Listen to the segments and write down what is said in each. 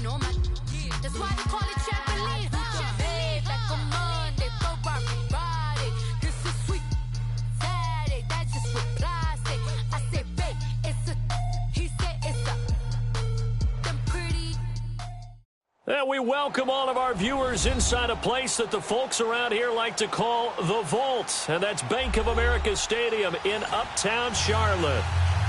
That's why they call it Champion League. Like a Monday, Friday. This is sweet Saturday. That's just what I say. I say, babe, it's a. He said it's a. Them pretty. And we welcome all of our viewers inside a place that the folks around here like to call the Vault. And that's Bank of America Stadium in Uptown Charlotte.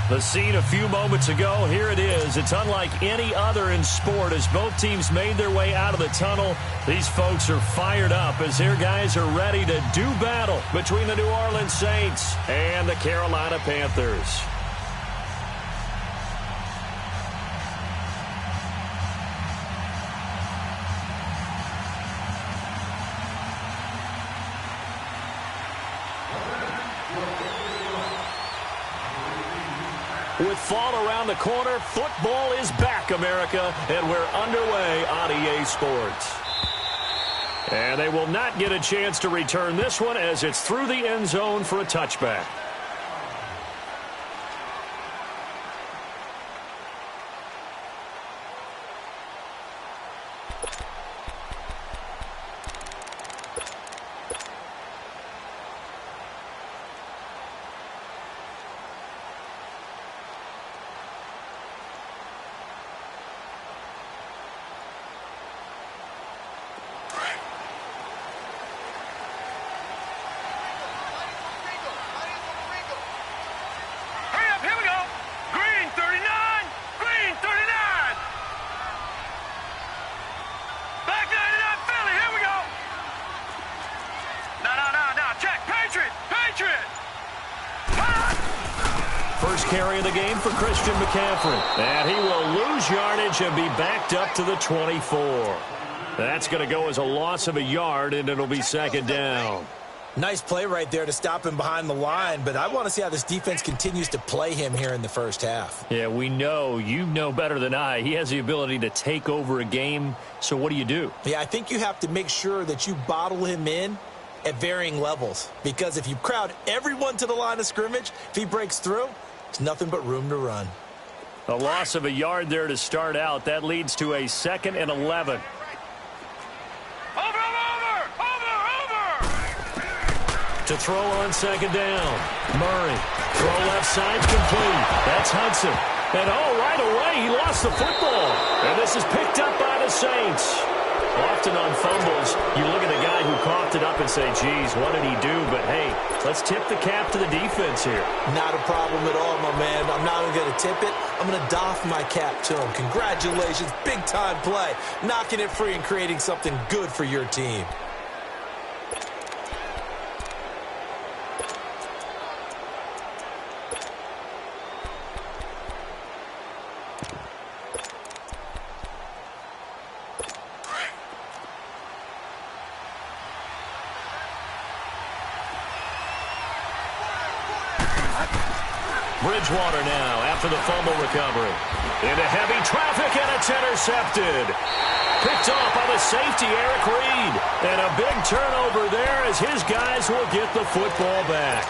The scene a few moments ago, here it is. It's unlike any other in sport as both teams made their way out of the tunnel. These folks are fired up as their guys are ready to do battle between the New Orleans Saints and the Carolina Panthers. With fall around the corner, football is back, America, and we're underway on EA Sports. And they will not get a chance to return this one as it's through the end zone for a touchback. First carry of the game for Christian McCaffrey. And he will lose yardage and be backed up to the 24. That's going to go as a loss of a yard, and it'll be second down. Nice play right there to stop him behind the line, but I want to see how this defense continues to play him here in the first half. Yeah, we know. You know better than I. He has the ability to take over a game, so what do? Yeah, I think you have to make sure that you bottle him in at varying levels, because if you crowd everyone to the line of scrimmage, if he breaks through, there's nothing but room to run. A loss of a yard there to start out. That leads to a 2nd and 11. To throw on second down. Murray. Throw left side complete. That's Hudson. And right away he lost the football. And this is picked up by the Saints. Often on fumbles, you look at the guy who coughed it up and say, geez, what did he do? But, hey, let's tip the cap to the defense here. Not a problem at all, my man. I'm not even going to tip it. I'm going to doff my cap to him. Congratulations. Big-time play. Knocking it free and creating something good for your team. Bridgewater now after the fumble recovery. Into heavy traffic, and it's intercepted. Picked off by the safety, Eric Reed. And a big turnover there as his guys will get the football back.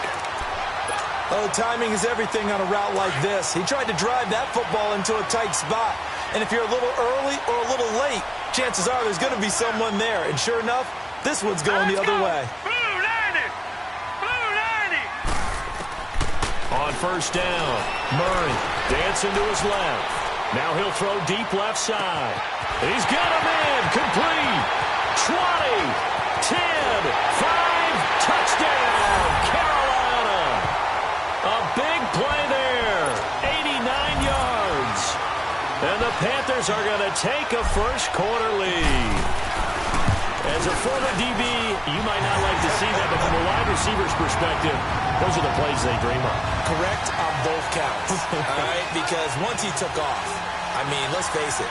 Oh, timing is everything on a route like this. He tried to drive that football into a tight spot. And if you're a little early or a little late, chances are there's going to be someone there. And sure enough, this one's going the other way. On first down, Murray dancing to his left. Now he'll throw deep left side. He's got him in. Complete. 20, 10, 5, touchdown, Carolina. A big play there. 89 yards. And the Panthers are going to take a first quarter lead. As a former DB, you might not like to see that, but from a wide receiver's perspective, those are the plays they dream of. Correct on both counts, all right? Because once he took off, I mean, let's face it,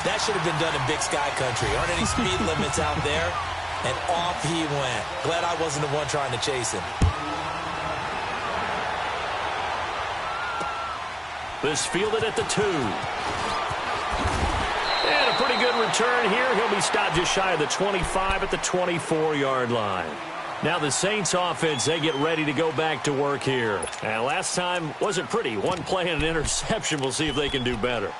that should have been done in Big Sky Country. Aren't any speed limits out there? And off he went. Glad I wasn't the one trying to chase him. This fielded at the 2. And a pretty good return here. He'll be stopped just shy of the 25 at the 24-yard line. Now the Saints offense, they get ready to go back to work here. And last time wasn't pretty. One play and an interception. We'll see if they can do better.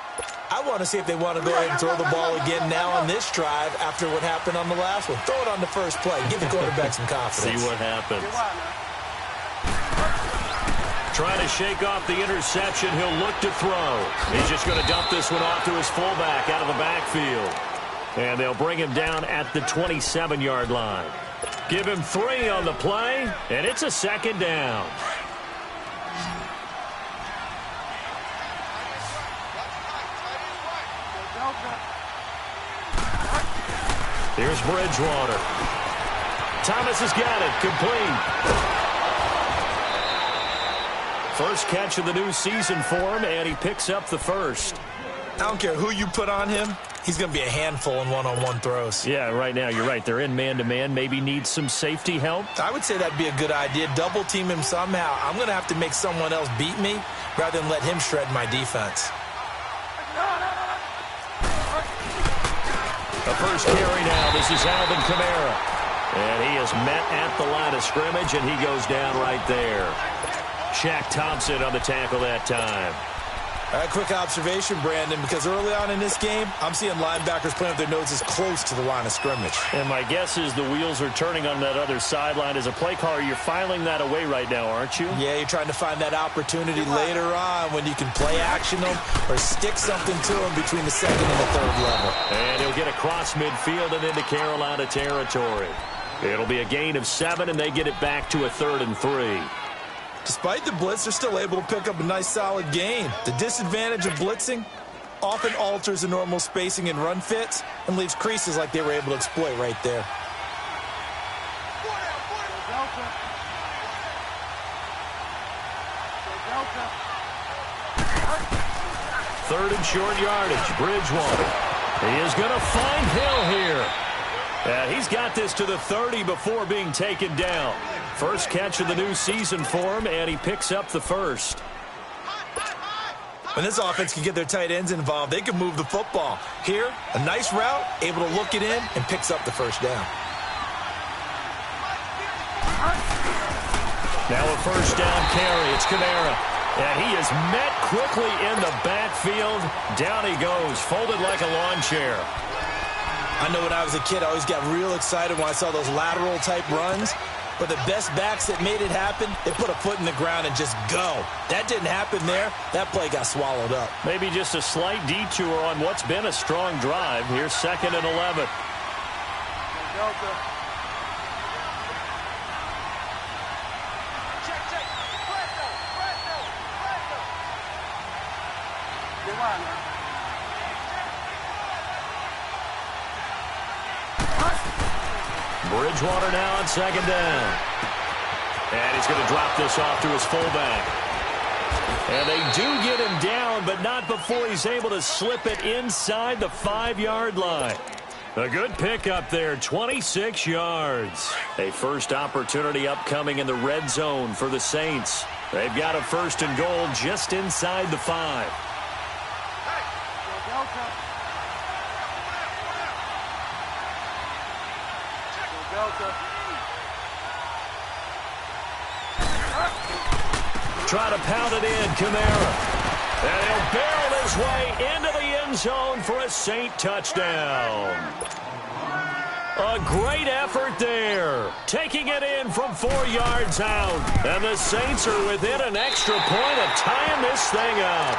I want to see if they want to go ahead and throw the ball again now on this drive after what happened on the last one. Throw it on the first play. Give the quarterback some confidence. See what happens. Trying to shake off the interception. He'll look to throw. He's just going to dump this one off to his fullback out of the backfield. And they'll bring him down at the 27-yard line. Give him 3 on the play, and it's a second down. Here's Bridgewater. Thomas has got it. Complete. First catch of the new season for him, and he picks up the first. I don't care who you put on him. He's going to be a handful in one-on-one throws. Yeah, right now, you're right. They're in man-to-man. Maybe need some safety help. I would say that'd be a good idea. Double team him somehow. I'm going to have to make someone else beat me rather than let him shred my defense. The first carry now. This is Alvin Kamara. And he is met at the line of scrimmage, and he goes down right there. Shaq Thompson on the tackle that time. All right, quick observation, Brandon, because early on in this game, I'm seeing linebackers playing with their noses close to the line of scrimmage. And my guess is the wheels are turning on that other sideline. As a play caller, you're filing that away right now, aren't you? Yeah, you're trying to find that opportunity later on when you can play action them or stick something to them between the second and the third level. And he'll get across midfield and into Carolina territory. It'll be a gain of 7, and they get it back to a 3rd and 3. Despite the blitz, they're still able to pick up a nice, solid gain. The disadvantage of blitzing often alters the normal spacing and run fits and leaves creases like they were able to exploit right there. Third and short yardage. Bridgewater. He is going to find Hill here. And he's got this to the 30 before being taken down. First catch of the new season for him, and he picks up the first. When this offense can get their tight ends involved, they can move the football. Here, a nice route, able to look it in, and picks up the first down. Now a first down carry. It's Kamara. And he is met quickly in the backfield. Down he goes, folded like a lawn chair. I know when I was a kid, I always got real excited when I saw those lateral-type runs. But the best backs that made it happen, they put a foot in the ground and just go. That didn't happen there. That play got swallowed up. Maybe just a slight detour on what's been a strong drive. Here's 2nd and 11. Bridgewater now on 2nd down. And he's going to drop this off to his fullback. And they do get him down, but not before he's able to slip it inside the 5-yard line. A good pickup there, 26 yards. A first opportunity upcoming in the red zone for the Saints. They've got a 1st and goal just inside the 5. Try to pound it in, Kamara. And he'll barrel his way into the end zone for a Saint touchdown. A great effort there. Taking it in from 4 yards out. And the Saints are within an extra point of tying this thing up.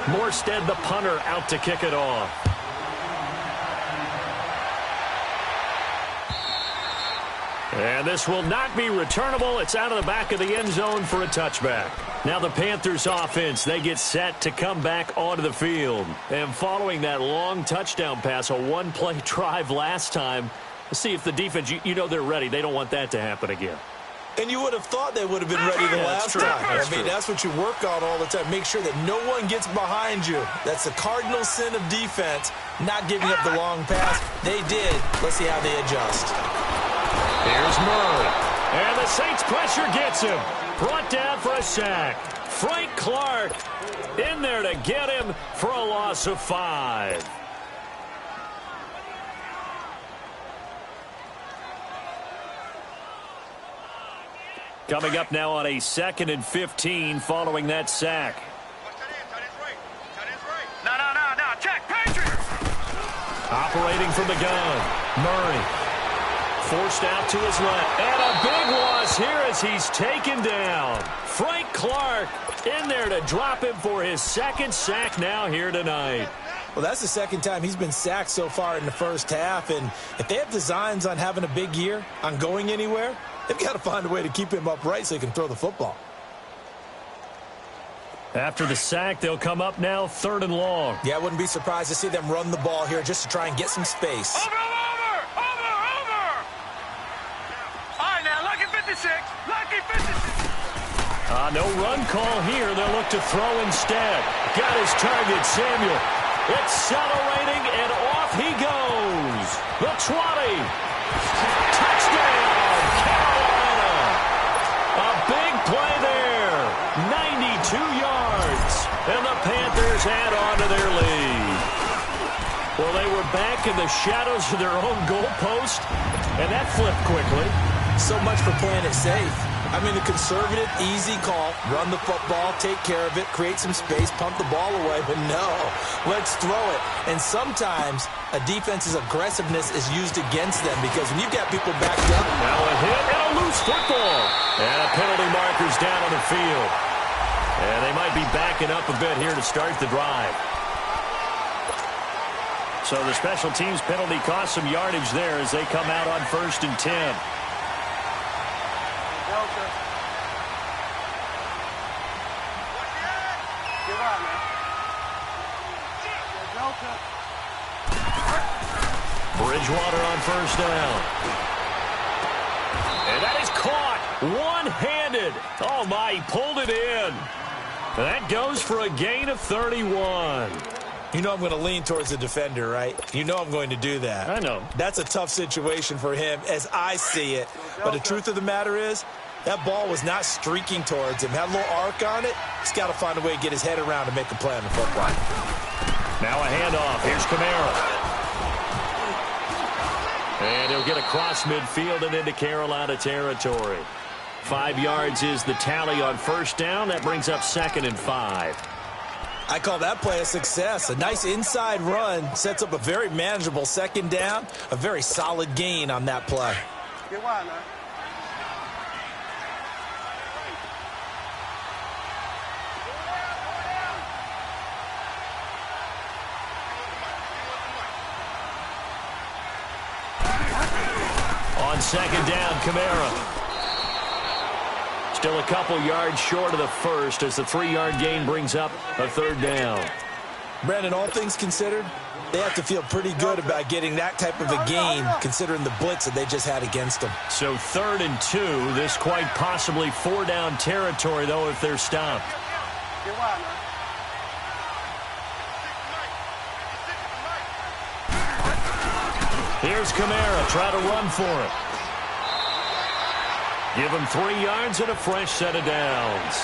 Morstead, the punter, out to kick it off. And this will not be returnable. It's out of the back of the end zone for a touchback. Now the Panthers offense, they get set to come back onto the field. And following that long touchdown pass, a one-play drive last time, let's see if the defense, you know they're ready. They don't want that to happen again. And you would have thought they would have been ready the last time. That's what you work on all the time. Make sure that no one gets behind you. That's the cardinal sin of defense, not giving up the long pass. They did. Let's see how they adjust. Here's Murray. And the Saints pressure gets him. Brought down for a sack. Frank Clark in there to get him for a loss of 5. Coming up now on a 2nd and 15 following that sack. No. Check. Patriots. Operating from the gun. Murray. Forced out to his left. And a big loss here as he's taken down. Frank Clark in there to drop him for his 2nd sack now here tonight. Well, that's the 2nd time he's been sacked so far in the first half. And if they have designs on having a big year, on going anywhere, they've got to find a way to keep him upright so he can throw the football. After the sack, they'll come up now 3rd and long. Yeah, I wouldn't be surprised to see them run the ball here just to try and get some space. Over. All right, now, lucky 56. Lucky 56. No run call here. They'll look to throw instead. Got his target, Samuel. Accelerating, and off he goes. The 20. Touchdown, Carolina. A big play there. 92 yards. And the Panthers add on to their lead. Well, they were back in the shadows of their own goalpost, and that flipped quickly. So much for playing it safe. I mean, the conservative, easy call, run the football, take care of it, create some space, pump the ball away, but no, let's throw it. And sometimes a defense's aggressiveness is used against them because when you've got people backed up. Now a hit and a loose football. And a penalty marker's down on the field. And they might be backing up a bit here to start the drive. So the special teams penalty cost some yardage there as they come out on 1st and 10. Bridgewater on 1st down. And that is caught one-handed. Oh, my, he pulled it in. That goes for a gain of 31. You know I'm going to lean towards the defender, right? You know I'm going to do that. I know. That's a tough situation for him as I see it. But the truth of the matter is, that ball was not streaking towards him. Had a little arc on it. He's got to find a way to get his head around and make a play on the football. Now a handoff. Here's Kamara. And he'll get across midfield and into Carolina territory. 5 yards is the tally on 1st down. That brings up 2nd and 5. I call that play a success. A nice inside run sets up a very manageable 2nd down. A very solid gain on that play. Get wide now. On 2nd down, Kamara. Still a couple yards short of the first as the 3-yard gain brings up a 3rd down. Brandon, all things considered, they have to feel pretty good about getting that type of a gain considering the blitz that they just had against them. So 3rd and 2. This quite possibly 4-down territory, though, if they're stopped. Get wide now. Here's Kamara. Try to run for it. Give him 3 yards and a fresh set of downs.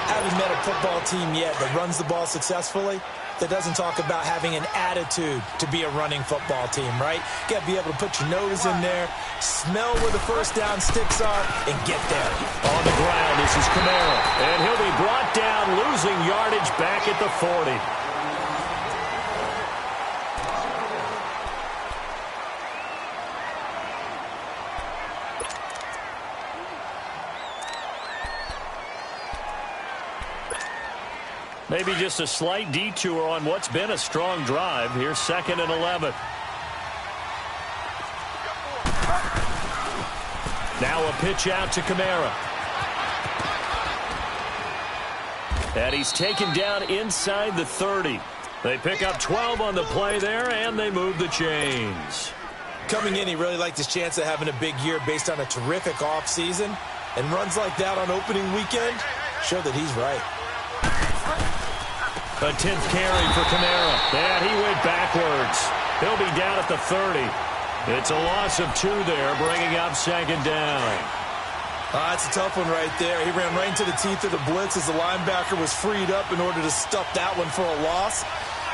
Haven't met a football team yet that runs the ball successfully, that doesn't talk about having an attitude to be a running football team, right? You got to be able to put your nose in there, smell where the 1st down sticks are, and get there. On the ground, this is Kamara. And he'll be brought down, losing yardage back at the 40. Maybe just a slight detour on what's been a strong drive. Here's 2nd and 11. Now a pitch out to Kamara. And he's taken down inside the 30. They pick up 12 on the play there, and they move the chains. Coming in, he really liked his chance of having a big year based on a terrific offseason. And runs like that on opening weekend show that he's right. A 10th carry for Kamara. And he went backwards. He'll be down at the 30. It's a loss of 2 there, bringing up 2nd down. That's a tough one right there. He ran right into the teeth of the blitz as the linebacker was freed up in order to stuff that one for a loss.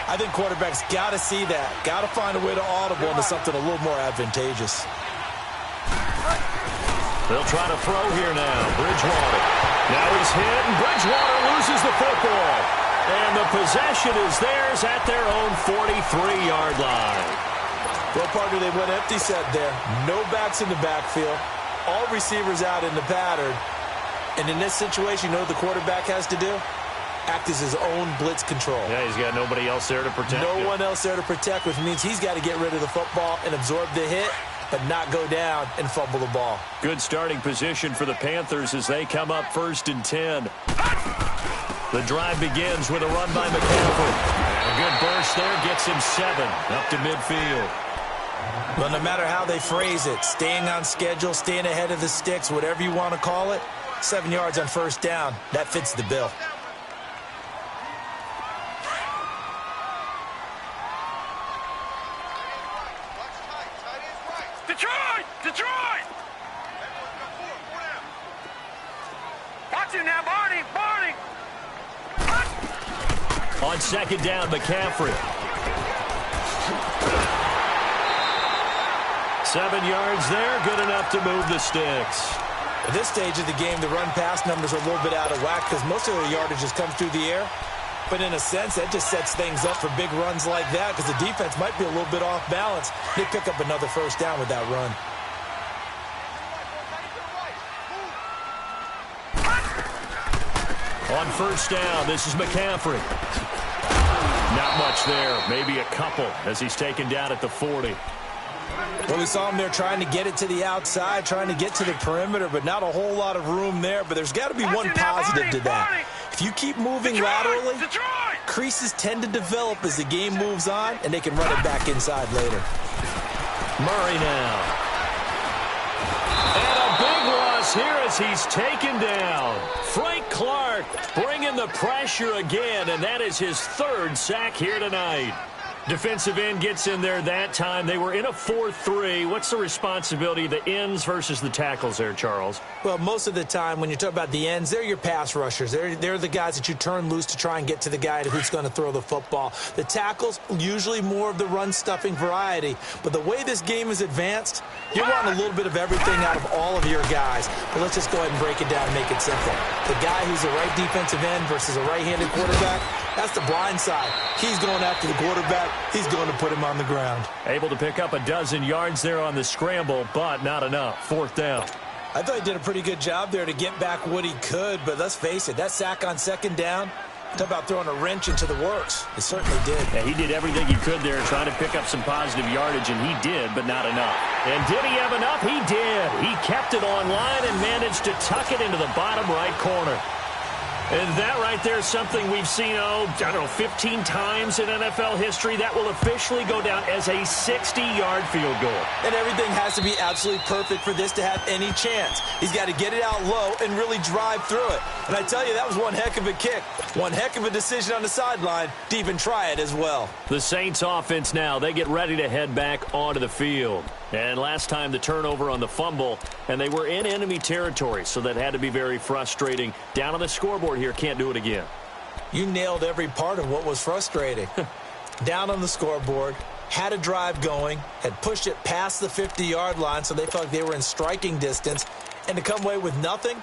I think quarterbacks got to see that. Got to find a way to audible into something a little more advantageous. They'll try to throw here now. Bridgewater. Now he's hit, and Bridgewater loses the football. And the possession is theirs at their own 43-yard line. Well, partner, they went empty set there. No backs in the backfield. All receivers out in the pattern. And in this situation, you know what the quarterback has to do? Act as his own blitz control. Yeah, he's got nobody else there to protect him. No one else there to protect, which means he's got to get rid of the football and absorb the hit, but not go down and fumble the ball. Good starting position for the Panthers as they come up 1st and 10. The drive begins with a run by McCaffrey. A good burst there gets him 7 up to midfield. Well, no matter how they phrase it, staying on schedule, staying ahead of the sticks, whatever you want to call it, 7 yards on 1st down, that fits the bill. Detroit! Detroit! Watch it now, Barney! Barney! On 2nd down, McCaffrey. 7 yards there, good enough to move the sticks. At this stage of the game, the run-pass numbers are a little bit out of whack because most of their yardage just comes through the air. But in a sense, that just sets things up for big runs like that because the defense might be a little bit off balance. They pick up another 1st down with that run. On 1st down, this is McCaffrey. Not much there, maybe a couple as he's taken down at the 40. Well, we saw him there trying to get it to the outside, trying to get to the perimeter, but not a whole lot of room there. But there's got to be one positive to that. If you keep moving laterally, creases tend to develop as the game moves on, and they can run it back inside later. Murray now. And a big loss here as he's taken down. Frank Clark bringing the pressure again, and that is his 3rd sack here tonight. Defensive end gets in there that time. They were in a 4-3. What's the responsibility of the ends versus the tackles there, Charles? Well, most of the time when you talk about the ends, they're your pass rushers. They're the guys that you turn loose to try and get to the guy who's going to throw the football. The tackles, usually more of the run-stuffing variety. But the way this game is advanced, you're wanting a little bit of everything out of all of your guys. But let's just go ahead and break it down and make it simple. The guy who's the right defensive end versus a right-handed quarterback, that's the blind side. He's going after the quarterback. He's going to put him on the ground. Able to pick up a dozen yards there on the scramble, but not enough. 4th down. I thought he did a pretty good job there to get back what he could, but let's face it, that sack on 2nd down, talk about throwing a wrench into the works. It certainly did. Yeah, he did everything he could there trying to pick up some positive yardage, and he did, but not enough. And did he have enough? He did. He kept it on line and managed to tuck it into the bottom right corner. And that right there is something we've seen, I don't know, 15 times in NFL history. That will officially go down as a 60-yard field goal. And everything has to be absolutely perfect for this to have any chance. He's got to get it out low and really drive through it. And I tell you, that was one heck of a kick. One heck of a decision on the sideline to even try it as well. The Saints offense now, they get ready to head back onto the field. And last time the turnover on the fumble, and they were in enemy territory, so that had to be very frustrating. Down on the scoreboard here, can't do it again. You nailed every part of what was frustrating. Down on the scoreboard, had a drive going, had pushed it past the 50-yard line, so they felt like they were in striking distance, and to come away with nothing,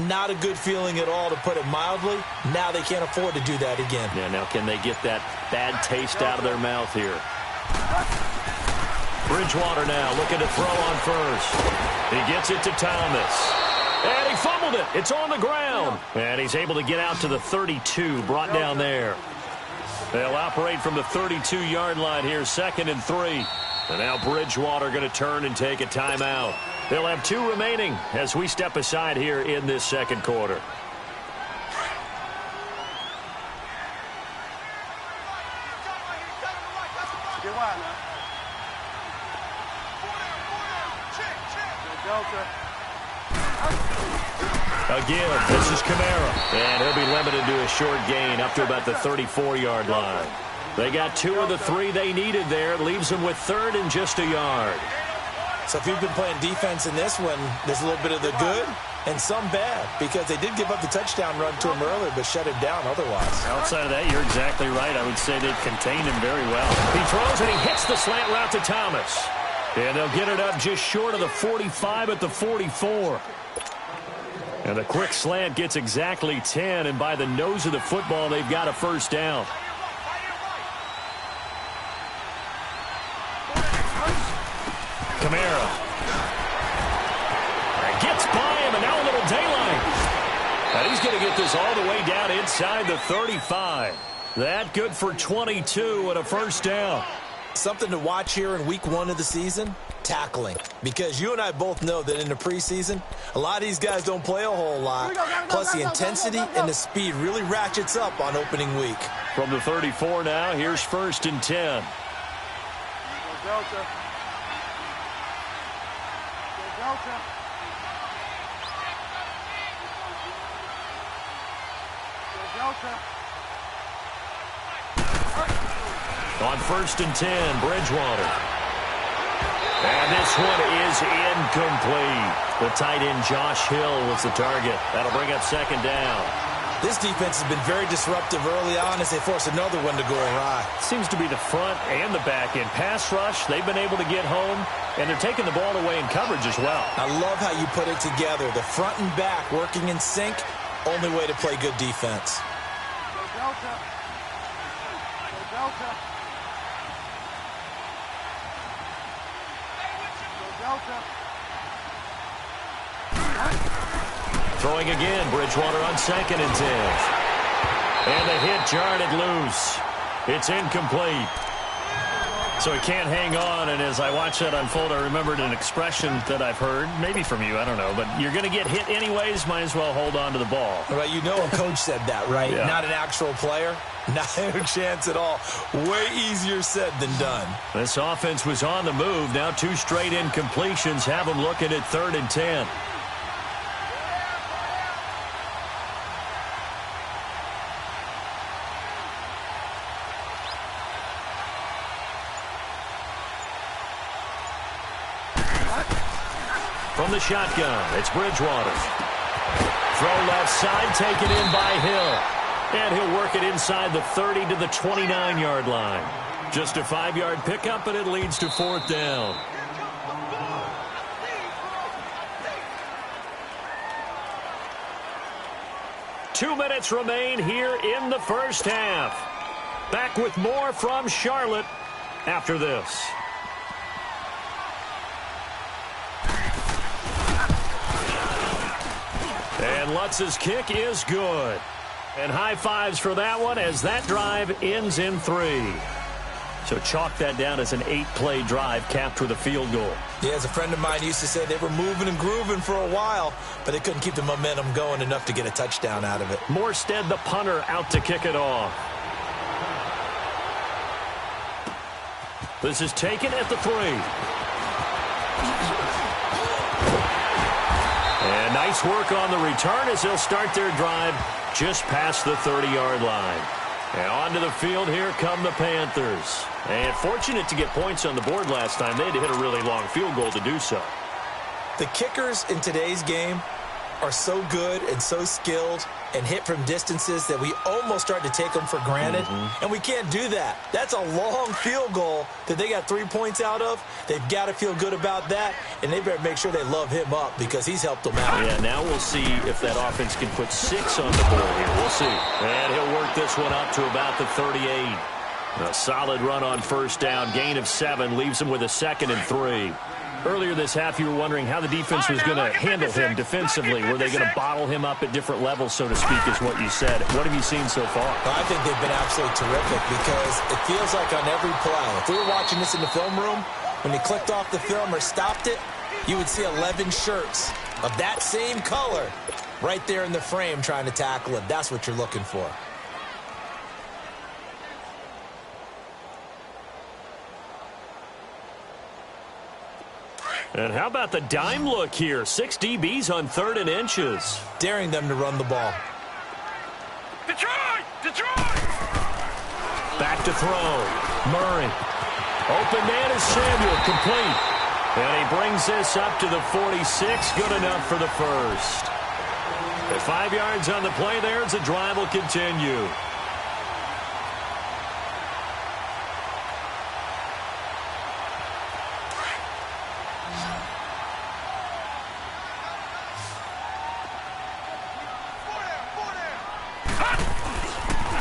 not a good feeling at all, to put it mildly. Now they can't afford to do that again. Yeah, now can they get that bad taste out of their mouth here? Bridgewater now looking to throw on 1st. He gets it to Thomas. And he fumbled it. It's on the ground. And he's able to get out to the 32, brought down there. They'll operate from the 32-yard line here, 2nd and 3. And now Bridgewater going to turn and take a timeout. They'll have 2 remaining as we step aside here in this 2nd quarter. Again, this is Kamara, and he'll be limited to a short gain up to about the 34-yard line. They got 2 of the 3 they needed there. It leaves them with 3rd and just a yard. So if you've been playing defense in this one, there's a little bit of the good and some bad, because they did give up the touchdown run to him earlier, but shut him down otherwise. Outside of that, you're exactly right. I would say they've contained him very well. He throws, and he hits the slant route to Thomas. And they'll get it up just short of the 45 at the 44. And the quick slant gets exactly 10, and by the nose of the football, they've got a first down. Kamara. Gets by him, and now a little daylight. And he's going to get this all the way down inside the 35. That good for 22 and a first down. Something to watch here in week 1 of the season, tackling. Because you and I both know that in the preseason, a lot of these guys don't play a whole lot. Plus, the intensity and the speed really ratchets up on opening week. From the 34 now, here's 1st and 10. Delta. Delta. Delta. On 1st and 10, Bridgewater. And this one is incomplete. The tight end, Josh Hill, was the target. That'll bring up 2nd down. This defense has been very disruptive early on as they force another one to go awry. Seems to be the front and the back end. Pass rush, they've been able to get home, and they're taking the ball away in coverage as well. I love how you put it together. The front and back working in sync, only way to play good defense. Delta. Delta. Delta. Throwing again, Bridgewater on 2nd and 10. And the hit jarred it loose. It's incomplete. So he can't hang on, and as I watched that unfold, I remembered an expression that I've heard, maybe from you, I don't know, but you're going to get hit anyways, might as well hold on to the ball. Right, you know a coach said that, right? Yeah. Not an actual player. Not a chance at all. Way easier said than done. This offense was on the move. Now 2 straight incompletions have them looking at 3rd and 10. From the shotgun, it's Bridgewater. Throw left side, taken in by Hill. And he'll work it inside the 30 to the 29-yard line. Just a 5-yard pickup, and it leads to 4th down. Two minutes remain here in the first half. Back with more from Charlotte after this. And Lutz's kick is good. And high fives for that one as that drive ends in 3. So chalk that down as an 8-play drive capped with a field goal. Yeah, as a friend of mine used to say, they were moving and grooving for a while, but they couldn't keep the momentum going enough to get a touchdown out of it. Morstead, the punter, out to kick it off. This is taken at the 3. And nice work on the return as they'll start their drive just past the 30-yard line. And onto the field, here come the Panthers. And fortunate to get points on the board last time. They had to hit a really long field goal to do so. The kickers in today's game are so good and so skilled and hit from distances that we almost start to take them for granted. And we can't do that. That's a long field goal that they got 3 points out of. They've got to feel good about that, and they better make sure they love him up because he's helped them out. Yeah, now we'll see if that offense can put 6 on the board here. We'll see. And he'll work this one up to about the 38. A solid run on first down. Gain of 7 leaves him with a 2nd and 3. Earlier this half, you were wondering how the defense was going to handle him defensively. Were they going to bottle him up at different levels, so to speak, is what you said. What have you seen so far? Well, I think they've been absolutely terrific because it feels like on every play, if we were watching this in the film room, when you clicked off the film or stopped it, you would see 11 shirts of that same color right there in the frame trying to tackle him. That's what you're looking for. And how about the dime look here? 6 DBs on 3rd and inches. Daring them to run the ball. Detroit! Detroit! Back to throw. Murray. Open man is Samuel. Complete. And he brings this up to the 46. Good enough for the first. At 5 yards on the play there as the drive will continue.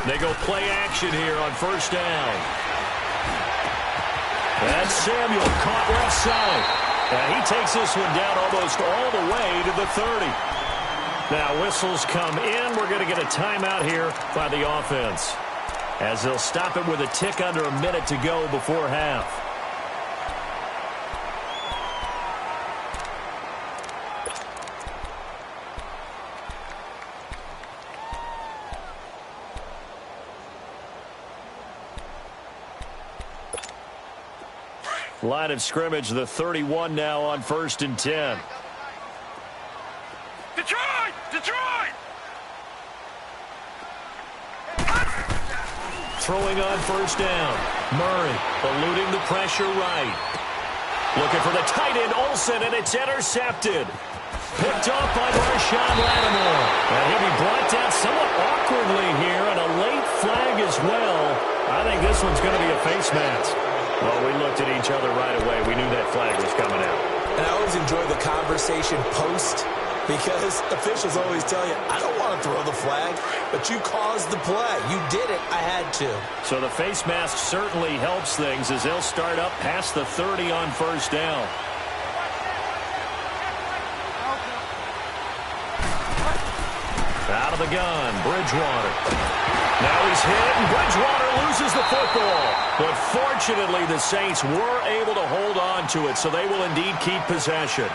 They go play action here on first down. That's Samuel caught left side. And he takes this one down almost all the way to the 30. Now whistles come in. We're going to get a timeout here by the offense, as they'll stop it with a tick under a minute to go before half. Line of scrimmage, the 31 now on 1st and 10. Detroit! Detroit! Throwing on first down. Murray eluding the pressure right. Looking for the tight end, Olsen, and it's intercepted. Picked off by Marshawn Lattimore. And he'll be brought down somewhat awkwardly here, and a late flag as well. I think this one's going to be a face mask. Well, we looked at each other right away. We knew that flag was coming out. And I always enjoy the conversation post, because officials always tell you, I don't want to throw the flag, but you caused the play. You did it. I had to. So the face mask certainly helps things as they'll start up past the 30 on first down. Out of the gun, Bridgewater. Now he's hit, and Bridgewater loses the football. But fortunately, the Saints were able to hold on to it, so they will indeed keep possession.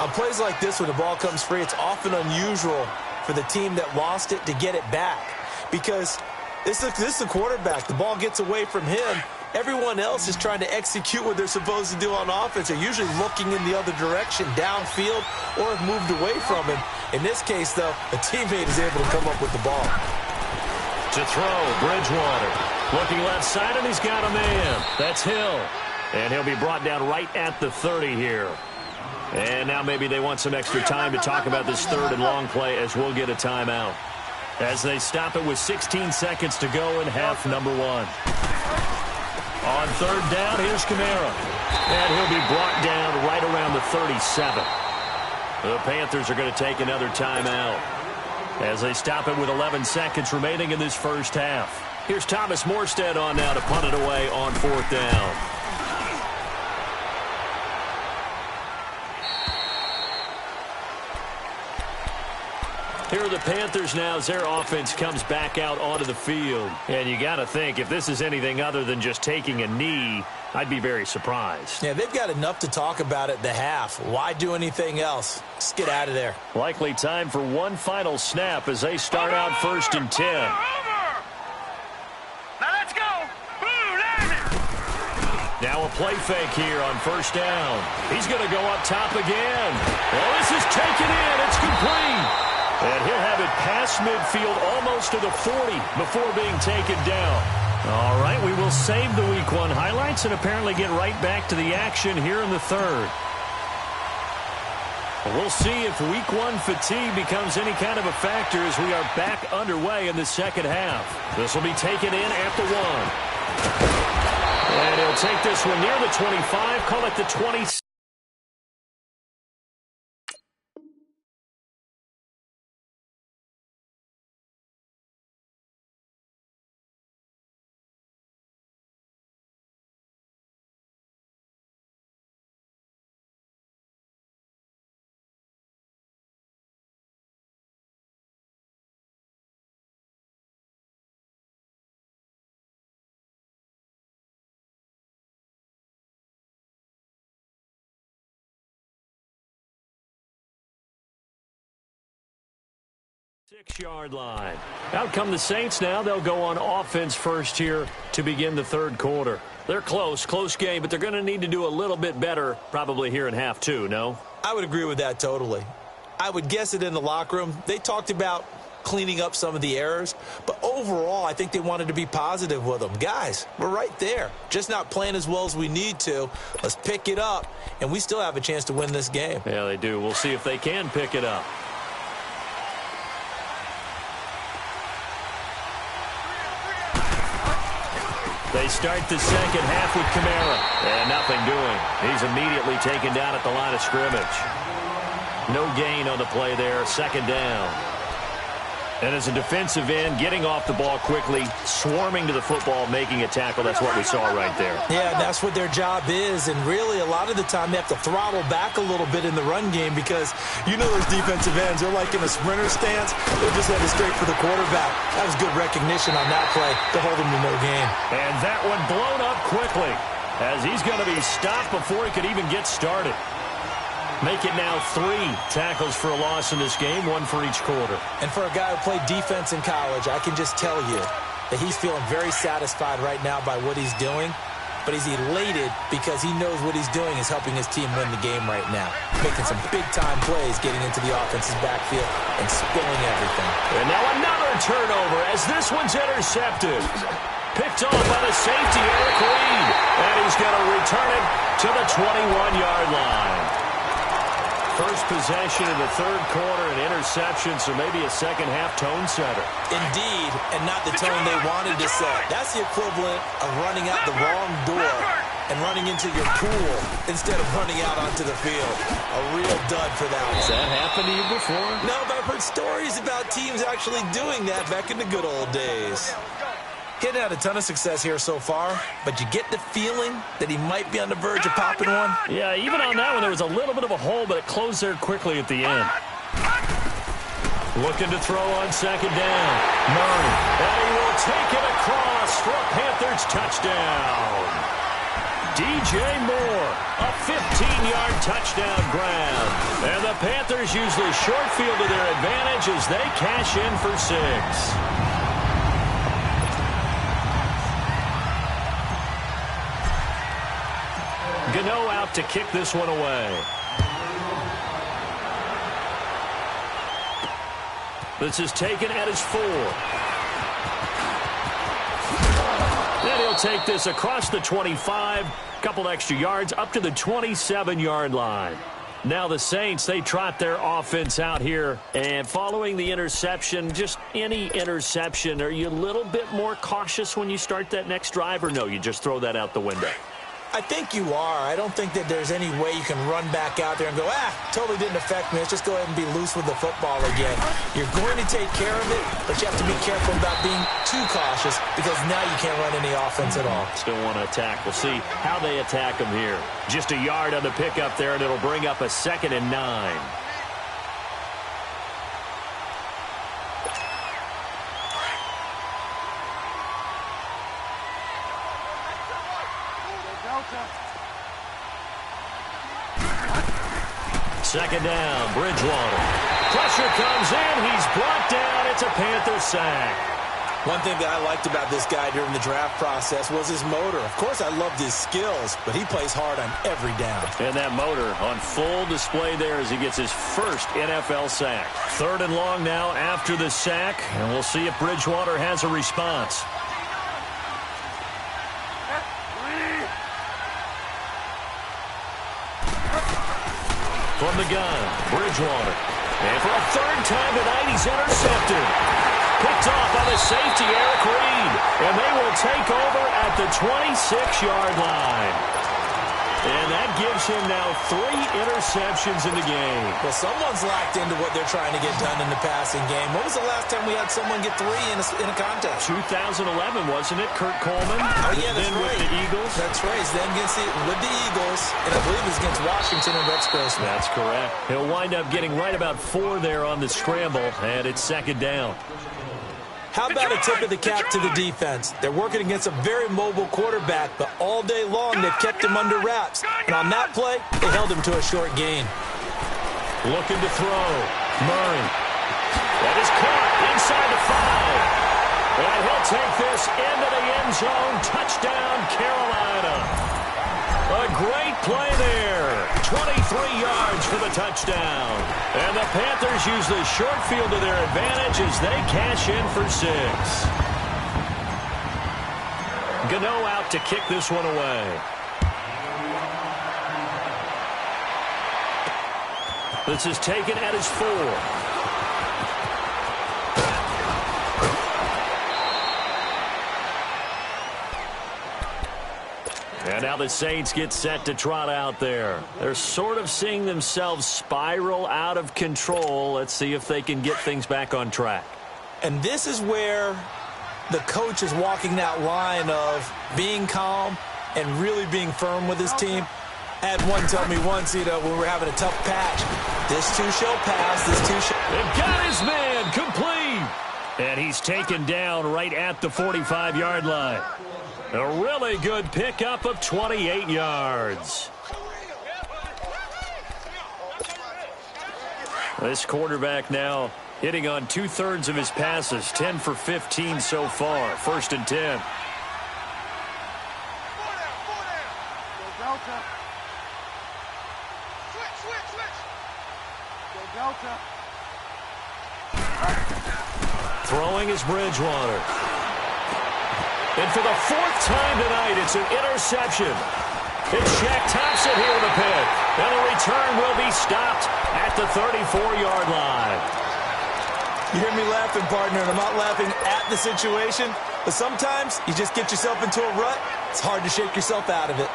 On plays like this, when the ball comes free, it's often unusual for the team that lost it to get it back, because this is the quarterback. The ball gets away from him. Everyone else is trying to execute what they're supposed to do on offense. They're usually looking in the other direction, downfield, or have moved away from him. In this case, though, a teammate is able to come up with the ball. To throw, Bridgewater. Looking left side, and he's got a man. That's Hill. And he'll be brought down right at the 30 here. And now maybe they want some extra time to talk about this third and long play, as we'll get a timeout, as they stop it with 16 seconds to go in half number 1. On third down, here's Kamara. And he'll be brought down right around the 37. The Panthers are going to take another timeout as they stop it with 11 seconds remaining in this first half. Here's Thomas Morstead on now to punt it away on fourth down. Here are the Panthers now as their offense comes back out onto the field. And you got to think, if this is anything other than just taking a knee, I'd be very surprised. Yeah, they've got enough to talk about at the half. Why do anything else? Just get out of there. Likely time for one final snap as they start out 1st and 10. Over! Now let's go! Blue, land it! Now a play fake here on first down. He's going to go up top again. Well, this is taken in. It's complete. And he'll have it past midfield almost to the 40 before being taken down. All right, we will save the Week 1 highlights and apparently get right back to the action here in the third. We'll see if Week 1 fatigue becomes any kind of a factor as we are back underway in the second half. This will be taken in at the 1. And he'll take this one near the 25, call it the 26. Six-yard line. Out come the Saints now. They'll go on offense first here to begin the third quarter. They're close game, but they're going to need to do a little bit better probably here in half 2, no? I would agree with that totally. I would guess it in the locker room. They talked about cleaning up some of the errors, but overall I think they wanted to be positive with them. Guys, we're right there. Just not playing as well as we need to. Let's pick it up, and we still have a chance to win this game. Yeah, they do. We'll see if they can pick it up. They start the second half with Kamara. And nothing doing. He's immediately taken down at the line of scrimmage. No gain on the play there. Second down. And as a defensive end, getting off the ball quickly, swarming to the football, making a tackle, that's what we saw right there. Yeah, that's what their job is. And really, a lot of the time, they have to throttle back a little bit in the run game because you know those defensive ends, they're like in a sprinter stance. They're just headed straight for the quarterback. That was good recognition on that play to hold him to no gain. And that one blown up quickly as he's going to be stopped before he could even get started. Make it now 3 tackles for a loss in this game, 1 for each quarter. And for a guy who played defense in college, I can just tell you that he's feeling very satisfied right now by what he's doing. But he's elated because he knows what he's doing is helping his team win the game right now. Making some big-time plays, getting into the offense's backfield and spilling everything. And now another turnover as this one's intercepted. Picked off by the safety, Eric Reed. And he's going to return it to the 21-yard line. First possession in the third quarter, an interception, so maybe a second-half tone setter. Indeed, and not the tone they wanted to set. That's the equivalent of running out the wrong door and running into your pool instead of running out onto the field. A real dud for that one. Has that happened to you before? No, but I've heard stories about teams actually doing that back in the good old days. He hadn't had a ton of success here so far, but you get the feeling that he might be on the verge of popping one. Yeah, even on that one, there was a little bit of a hole, but it closed there quickly at the end. Looking to throw on second down. Murray. And he will take it across for a Panthers touchdown. DJ Moore, a 15-yard touchdown grab. And the Panthers use the short field to their advantage as they cash in for 6. Gano out to kick this one away. This is taken at his 4. Then he'll take this across the 25, couple extra yards up to the 27-yard line. Now the Saints, they trot their offense out here. And following the interception, just any interception, are you a little bit more cautious when you start that next drive, or no, you just throw that out the window? I think you are. I don't think that there's any way you can run back out there and go, totally didn't affect me. Let's just go ahead and be loose with the football again. You're going to take care of it, but you have to be careful about being too cautious because now you can't run any offense at all. Still want to attack. We'll see how they attack them here. Just a yard on the pickup there, and it'll bring up a 2nd and 9. Second down, Bridgewater. Pressure comes in. He's brought down. It's a Panther sack. One thing that I liked about this guy during the draft process was his motor. Of course, I loved his skills, but he plays hard on every down. And that motor on full display there as he gets his first NFL sack. 3rd and long now after the sack, and we'll see if Bridgewater has a response. From the gun, Bridgewater. And for a 3rd time tonight, he's intercepted. Picked off by the safety, Eric Reed. And they will take over at the 26-yard line. And that gives him now 3 interceptions in the game. Well, someone's locked into what they're trying to get done in the passing game. When was the last time we had someone get 3 in a contest? 2011, wasn't it? Kurt Coleman. Oh, yeah, that's then right. with the Eagles. That's right. Then with the Eagles, and I believe it's against Washington and Rex Grossman. That's correct. He'll wind up getting right about 4 there on the scramble, and it's 2nd down. How about a tip of the cap to the defense? They're working against a very mobile quarterback, but all day long they've kept him under wraps. And on that play, they held him to a short gain. Looking to throw. Murray. That is caught inside the 5. And he'll take this into the end zone. Touchdown, Carolina. A great play there. 23 yards for the touchdown. And the Panthers use the short field to their advantage as they cash in for 6. Gano out to kick this one away. This is taken at his 4. And now the Saints get set to trot out there. They're sort of seeing themselves spiral out of control. Let's see if they can get things back on track. And this is where the coach is walking that line of being calm and really being firm with his team. I had one tell me once, when we're having a tough patch, this too shall pass, this too shall... They've got his man complete. And he's taken down right at the 45-yard line. A really good pickup of 28 yards. This quarterback now hitting on 2/3 of his passes, 10 for 15 so far. 1st and 10. Throwing is Bridgewater. And for the 4th time tonight, it's an interception. It's Shaq Thompson here with a pick. And the return will be stopped at the 34-yard line. You hear me laughing, partner, and I'm not laughing at the situation, but sometimes you just get yourself into a rut. It's hard to shake yourself out of it.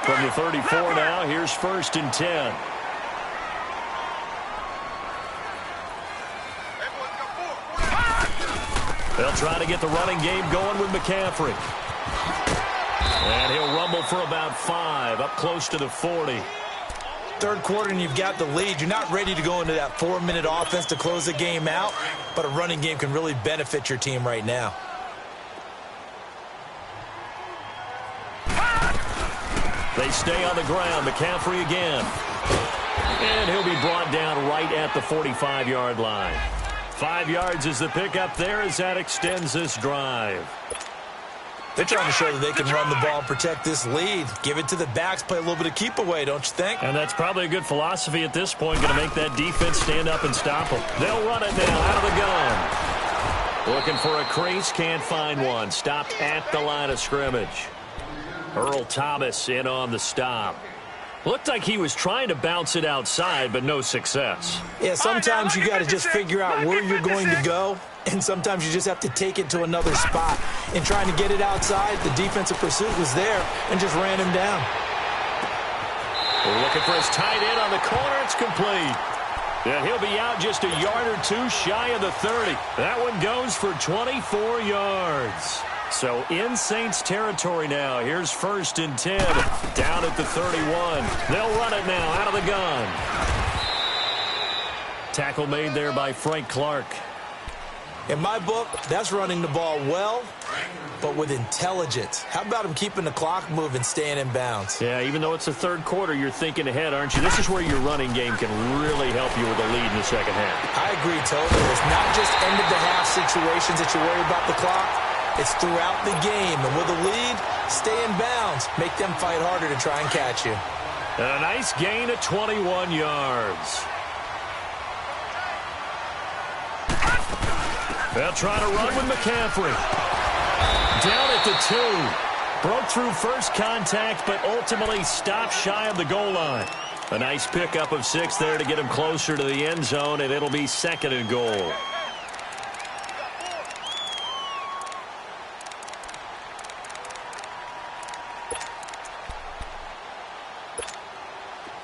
From the 34 now, here's 1st and 10. They'll try to get the running game going with McCaffrey. And he'll rumble for about 5, up close to the 40. 3rd quarter and you've got the lead. You're not ready to go into that 4-minute offense to close the game out, but a running game can really benefit your team right now. They stay on the ground. McCaffrey again. And he'll be brought down right at the 45-yard line. 5 yards is the pickup there as that extends this drive. They're trying to show that they can run the ball and protect this lead. Give it to the backs, play a little bit of keep away, don't you think? And that's probably a good philosophy at this point, going to make that defense stand up and stop them. They'll run it now out of the gun. Looking for a crease, can't find one. Stopped at the line of scrimmage. Earl Thomas in on the stop. Looked like he was trying to bounce it outside, but no success. Yeah, sometimes you got to just figure out where you're going to go, and sometimes you just have to take it to another spot. In trying to get it outside, the defensive pursuit was there and just ran him down. We're looking for his tight end on the corner. It's complete. And he'll be out just a yard or two shy of the 30. That one goes for 24 yards. So in Saints territory now. Here's 1st and 10 down at the 31. They'll run it now out of the gun. Tackle made there by Frank Clark. In my book, that's running the ball well, but with intelligence. How about him keeping the clock moving, staying in bounds? Yeah, even though it's the 3rd quarter, you're thinking ahead, aren't you? This is where your running game can really help you with a lead in the 2nd half. I agree totally. It's not just end-of-the-half situations that you worry about the clock. It's throughout the game. And with a lead, stay in bounds. Make them fight harder to try and catch you. And a nice gain of 21 yards. They'll try to run with McCaffrey. Down at the 2. Broke through first contact, but ultimately stopped shy of the goal line. A nice pickup of 6 there to get him closer to the end zone, and it'll be 2nd and goal.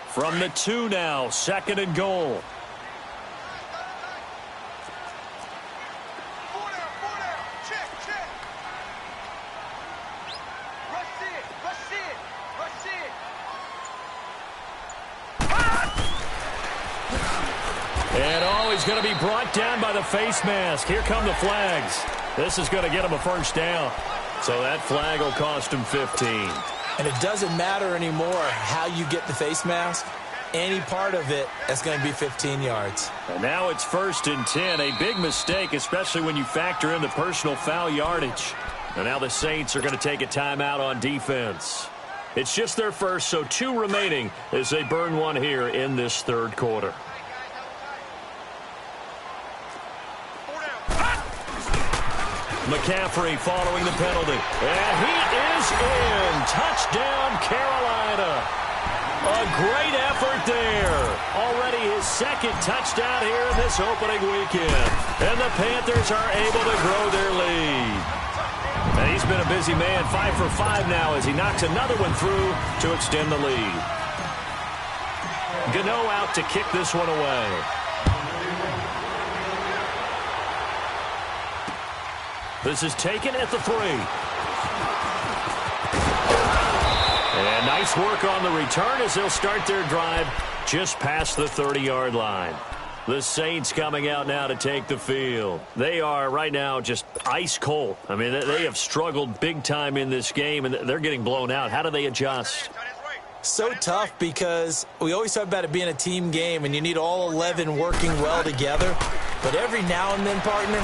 From the 2 now, 2nd and goal. And he's going to be brought down by the face mask. Here come the flags. This is going to get him a 1st down. So that flag will cost him 15. And it doesn't matter anymore how you get the face mask. Any part of it, that's going to be 15 yards. And now it's 1st and 10. A big mistake, especially when you factor in the personal foul yardage. And now the Saints are going to take a timeout on defense. It's just their first, so 2 remaining as they burn one here in this 3rd quarter. McCaffrey following the penalty. And he is in. Touchdown, Carolina. A great effort there. Already his 2nd touchdown here in this opening weekend. And the Panthers are able to grow their lead. And he's been a busy man, 5 for 5 now as he knocks another one through to extend the lead. Gano out to kick this one away. This is taken at the 3. And nice work on the return as they'll start their drive just past the 30-yard line. The Saints coming out now to take the field. They are right now just ice cold. I mean, they have struggled big time in this game, and they're getting blown out. How do they adjust? So tough because we always talk about it being a team game, and you need all 11 working well together. But every now and then, partner,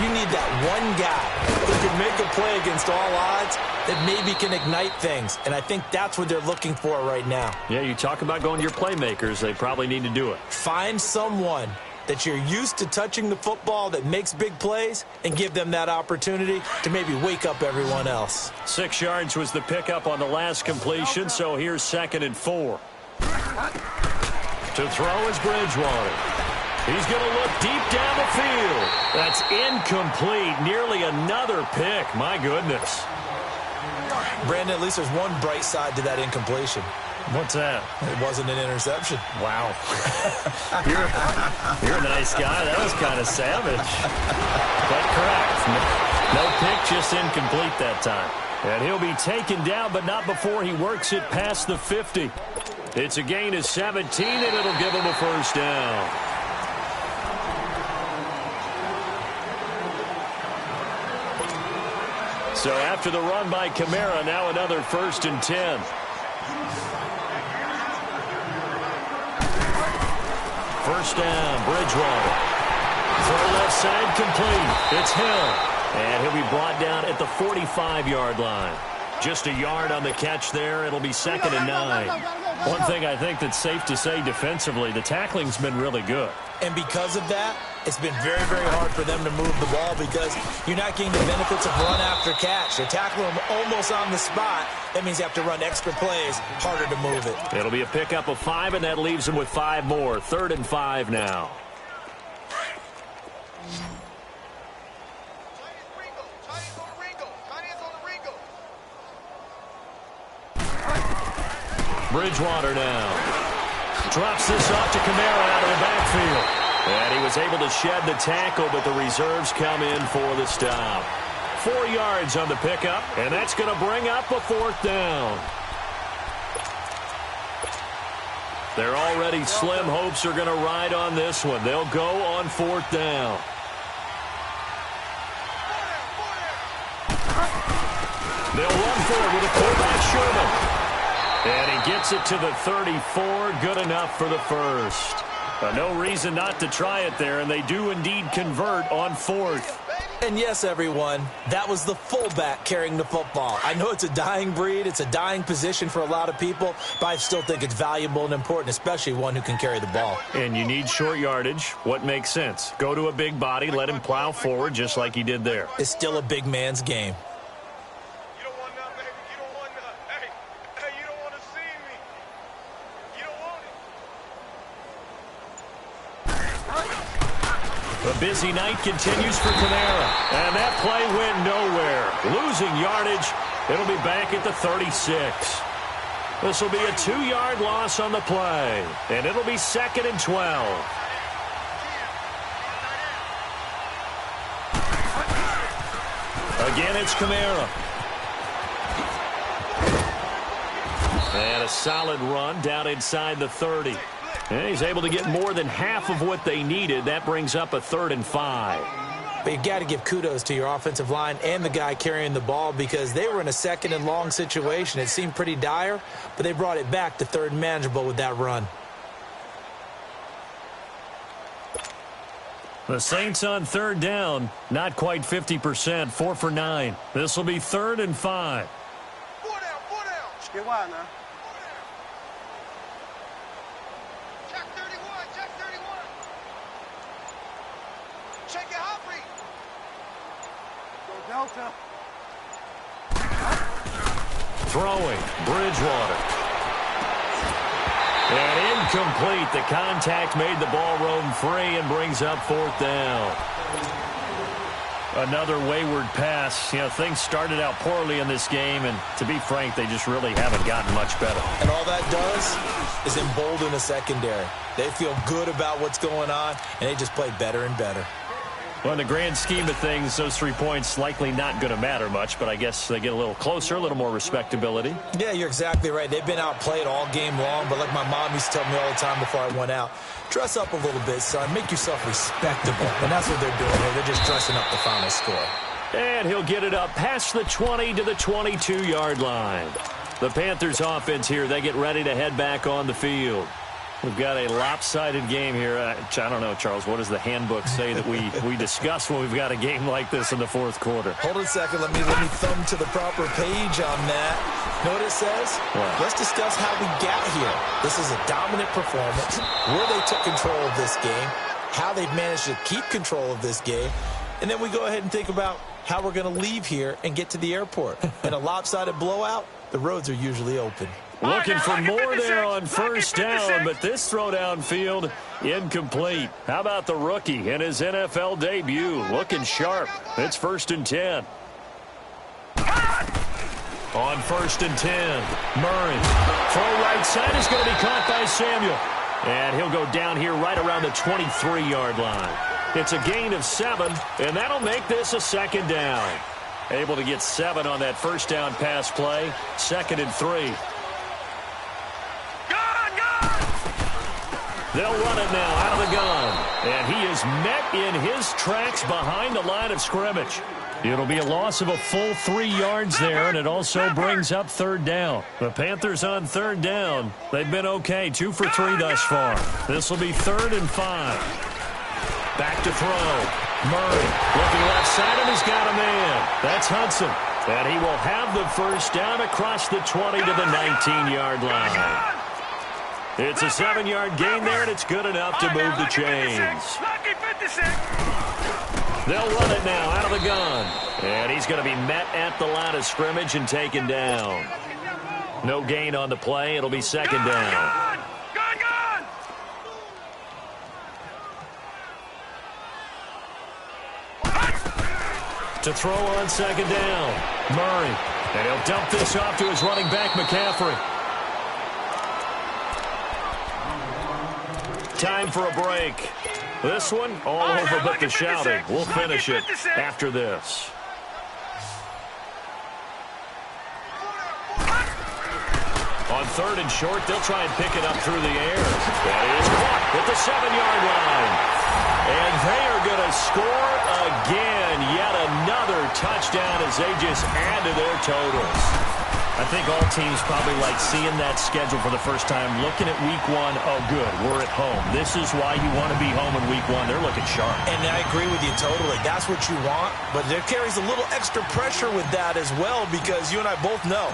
you need that one guy who can make a play against all odds that maybe can ignite things. And I think that's what they're looking for right now. Yeah, you talk about going to your playmakers. They probably need to do it. Find someone that you're used to touching the football that makes big plays and give them that opportunity to maybe wake up everyone else. 6 yards was the pickup on the last completion, so here's 2nd and 4. To throw is Bridgewater. He's going to look deep down the field. That's incomplete. Nearly another pick. My goodness. Brandon, at least there's one bright side to that incompletion. What's that? It wasn't an interception. Wow. you're a nice guy. That was kind of savage. But correct. No pick, just incomplete that time. And he'll be taken down, but not before he works it past the 50. It's a gain of 17, and it'll give him a first down. So after the run by Kamara, now another 1st and 10. First down, Bridgewater. Throw left side, complete. It's Hill. And he'll be brought down at the 45-yard line. Just a yard on the catch there. It'll be 2nd and 9. One thing I think that's safe to say defensively, the tackling's been really good. And because of that, it's been very, very hard for them to move the ball because you're not getting the benefits of run after catch. They're tackling them almost on the spot. That means you have to run extra plays, harder to move it. It'll be a pickup of 5, and that leaves them with 5 more. 3rd and 5 now. Bridgewater now. Drops this off to Kamara out of the backfield. And he was able to shed the tackle, but the reserves come in for the stop. 4 yards on the pickup, and that's going to bring up a 4th down. Their already slim hopes are going to ride on this one. They'll go on 4th down. They'll run forward with a quarterback, Sherman. And he gets it to the 34. Good enough for the first. No reason not to try it there, and they do indeed convert on 4th. And yes, everyone, that was the fullback carrying the football. I know it's a dying breed, it's a dying position for a lot of people, but I still think it's valuable and important, especially one who can carry the ball. And you need short yardage. What makes sense? Go to a big body, let him plow forward just like he did there. It's still a big man's game. The busy night continues for Kamara. And that play went nowhere. Losing yardage. It'll be back at the 36. This will be a 2-yard loss on the play. And it'll be 2nd and 12. Again, it's Kamara. And a solid run down inside the 30. And he's able to get more than half of what they needed. That brings up a 3rd and 5. But you've got to give kudos to your offensive line and the guy carrying the ball because they were in a 2nd and long situation. It seemed pretty dire, but they brought it back to 3rd and manageable with that run. The Saints on 3rd down, not quite 50%, 4 for 9. This will be 3rd and 5. 4 down, 4 down. Get wide now. Delta. Throwing, Bridgewater. And incomplete. The contact made the ball roam free and brings up 4th down. Another wayward pass. You know, things started out poorly in this game, and to be frank, they just really haven't gotten much better. And all that does is embolden the secondary. They feel good about what's going on, and they just play better and better. Well, in the grand scheme of things, those 3 points likely not going to matter much, but I guess they get a little closer, a little more respectability. Yeah, you're exactly right. They've been outplayed all game long, but like my mom used to tell me all the time before I went out, dress up a little bit, son. Make yourself respectable. And that's what they're doing here. They're just dressing up the final score. And he'll get it up past the 20 to the 22-yard line. The Panthers offense here, they get ready to head back on the field. We've got a lopsided game here. I don't know, Charles, what does the handbook say that we discuss when we've got a game like this in the fourth quarter? Hold on a second. Let me thumb to the proper page on that. Know what it says? What? Let's discuss how we got here. This is a dominant performance, where they took control of this game, how they've managed to keep control of this game, and then we go ahead and think about how we're going to leave here and get to the airport. In a lopsided blowout, the roads are usually open. Looking for more there on first down, but this throw downfield incomplete. How about the rookie in his NFL debut? Looking sharp. It's 1st and 10. On 1st and 10, Murray. Throw right side is going to be caught by Samuel. And he'll go down here right around the 23-yard line. It's a gain of 7, and that'll make this a 2nd down. Able to get 7 on that first down pass play. 2nd and 3. They'll run it now out of the gun. And he is met in his tracks behind the line of scrimmage. It'll be a loss of a full 3 yards there, and it also brings up 3rd down. The Panthers on 3rd down. They've been okay, 2 for 3 thus far. This will be 3rd and 5. Back to throw. Murray looking left side, and he's got a man. That's Hudson. And he will have the first down across the 20 to the 19-yard line. It's a 7-yard gain there, and it's good enough to move the chains. They'll run it now out of the gun. And he's going to be met at the line of scrimmage and taken down. No gain on the play. It'll be 2nd down. To throw on 2nd down, Murray. And he'll dump this off to his running back, McCaffrey. Time for a break. This one, all over but the shouting. We'll finish it after this. On 3rd and short, they'll try and pick it up through the air. That is caught at the 7-yard line. And they are going to score again. Yet another touchdown as they just add to their totals. I think all teams probably like seeing that schedule for the first time, looking at week 1. Oh, good, we're at home. This is why you want to be home in week 1. They're looking sharp. And I agree with you totally. That's what you want, but there carries a little extra pressure with that as well, because you and I both know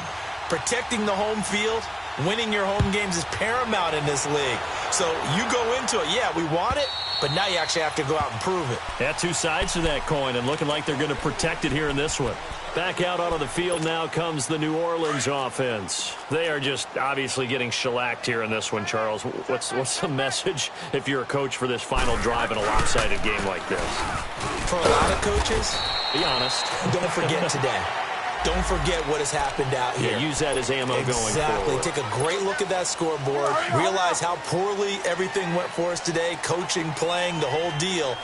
protecting the home field, winning your home games is paramount in this league. So you go into it, yeah, we want it, but now you actually have to go out and prove it. Yeah, 2 sides to that coin, and looking like they're going to protect it here in this one. Back out onto the field now comes the New Orleans offense. They are just obviously getting shellacked here in this one, Charles. What's the message if you're a coach for this final drive in a lopsided game like this? For a lot of coaches, be honest, don't forget today. Don't forget what has happened out here. Yeah, use that as ammo going forward. Exactly. Take a great look at that scoreboard. Realize how poorly everything went for us today, coaching, playing, the whole deal.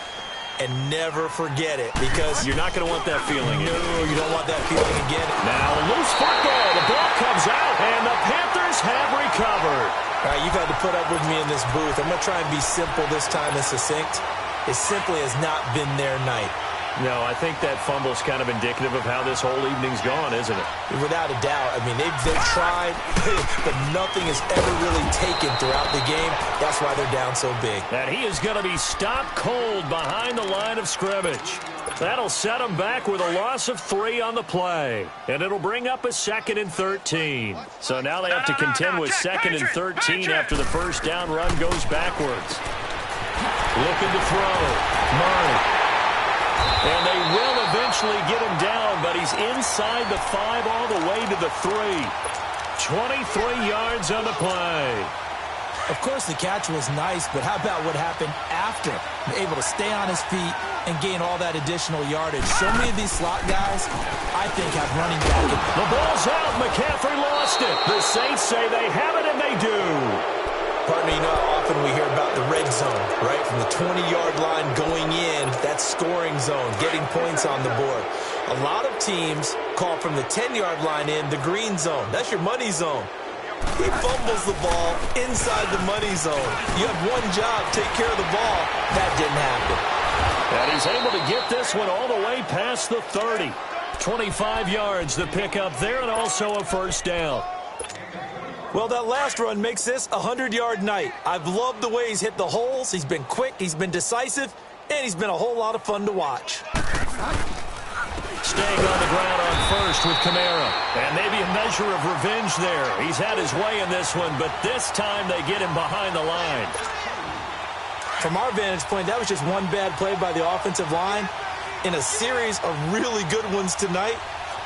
And never forget it, because you're not going to want that feeling. No, you don't want that feeling again. Now, loose football. The ball comes out, and the Panthers have recovered. All right, you've had to put up with me in this booth. I'm going to try and be simple this time and succinct. It simply has not been their night. No, I think that fumble's kind of indicative of how this whole evening's gone, isn't it? Without a doubt. I mean, they've tried, but nothing has ever really taken throughout the game. That's why they're down so big. And he is going to be stopped cold behind the line of scrimmage. That'll set him back with a loss of 3 on the play. And it'll bring up a 2nd and 13. So now they have to contend with 2nd and 13 after the first down run goes backwards. Looking to throw. Murray. And they will eventually get him down, but he's inside the 5 all the way to the 3. 23 yards on the play. Of course, the catch was nice, but how about what happened after? Able to stay on his feet and gain all that additional yardage. So many of these slot guys, I think, have running back. The ball's out. McCaffrey lost it. The Saints say they have it, and they do. Partner, you know how often we hear about the red zone, right? From the 20-yard line going in, that scoring zone, getting points on the board. A lot of teams call from the 10-yard line in the green zone. That's your money zone. He fumbles the ball inside the money zone. You have one job, take care of the ball. That didn't happen. And he's able to get this one all the way past the 30. 25 yards to pick up there, and also a first down. Well, that last run makes this a 100-yard night. I've loved the way he's hit the holes. He's been quick, he's been decisive, and he's been a whole lot of fun to watch. Staying on the ground on first with Kamara. And maybe a measure of revenge there. He's had his way in this one, but this time they get him behind the line. From our vantage point, that was just one bad play by the offensive line in a series of really good ones tonight.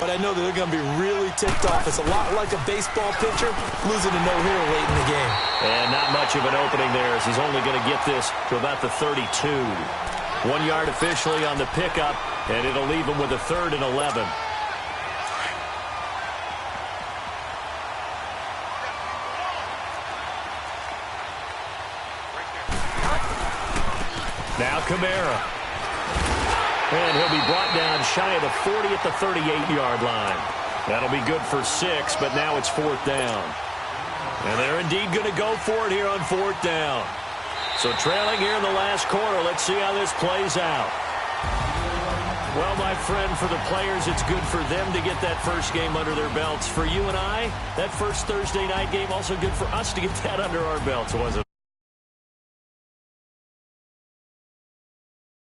But I know that they're going to be really ticked off. It's a lot like a baseball pitcher losing a no-hitter late in the game. And not much of an opening there, as he's only going to get this to about the 32. 1 yard officially on the pickup, and it'll leave him with a 3rd and 11. Now Kamara. And he'll be brought down shy of the 40 at the 38-yard line. That'll be good for 6, but now it's 4th down. And they're indeed going to go for it here on 4th down. So trailing here in the last quarter, let's see how this plays out. Well, my friend, for the players, it's good for them to get that first game under their belts. For you and I, that first Thursday night game, also good for us to get that under our belts, wasn't it?